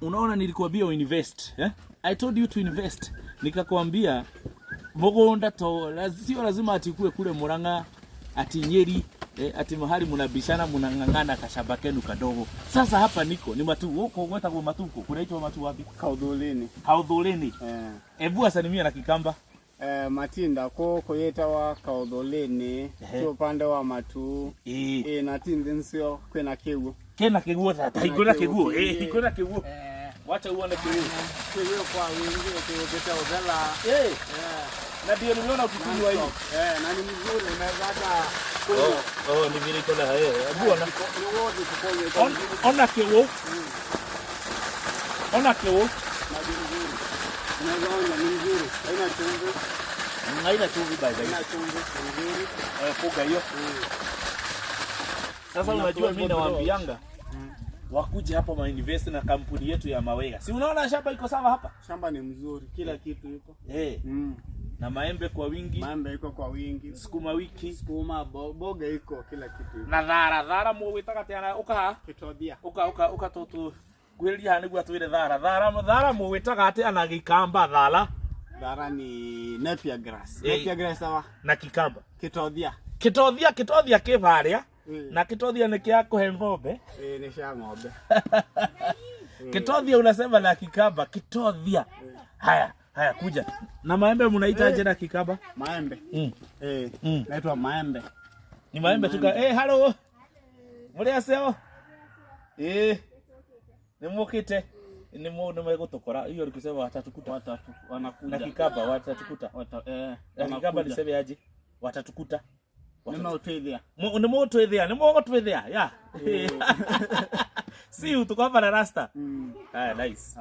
Unaona nilikuambia uinvest, I told you to invest. Nikakwambia mugunda to sio lazima atikue kule Murang'a ati Nyeri, ati mahali mnabishana mnang'ang'ana kashamba kenu kadogo. Sasa hapa niko ni matu huko gweta kwa matuko. Kunaitwa matu wapi? Kaudhulini. Kaudhulini. Ebu asalimia na Kikamba. Matinda ko yeta wa Kaudhulini tu upande wa matu. Na tindi nsio kwena Keguo. Kena Keguo tata. Ikona Keguo. Ikona Keguo. Wacha uone Keguo. Keguo kwa wingi ukita udela. Na ndio nimeona ukikunywa hiyo. Na ni mzuri unaweza hata ni vile iko na Ebu ona Keguo. Ona Keguo. Unaona ni nzuri. Haina chumvi. Haina chumvi by the way. Haina chumvi nzuri. Fuga hiyo. Sasa unajua mimi nawaambianga wakuje hapa ma invest na kampuni yetu ya Mawega. Si unaona shamba iko sawa hapa? Shamba ni mzuri, kila kitu iko. Na maembe kwa wingi. Maembe iko kwa wingi. Sukuma wiki, sukuma boga iko, kila kitu iko. Na dhara muwitaga tena uka Kitothia. Uka tutu gwiria ni gwa twire dhara muwitaga ati ana Gikamba dhara. Dhara ni Napier grass. Napier grass sawa. Na Kikamba. Kitothia kivaria. Na Kitothia ni kia kuhe ng'ombe. Ni cia ng'ombe. Kitothia unasema na Kikamba, Kitothia. Haya kuja. Na maembe mnaitaje na Kikamba? Maembe. Naitwa maembe. Ni maembe tuka. Hello. Muria seo? Nimukite. Ni mundu megutokora. Hiyo alikusema watatukuta. Wanakuja. Na Kikamba watatukuta. Na Kikamba niseme aje? Watatukuta. Nimotwithia. Nimotwithia. Yeah. See you tukapa na rasta. Nice.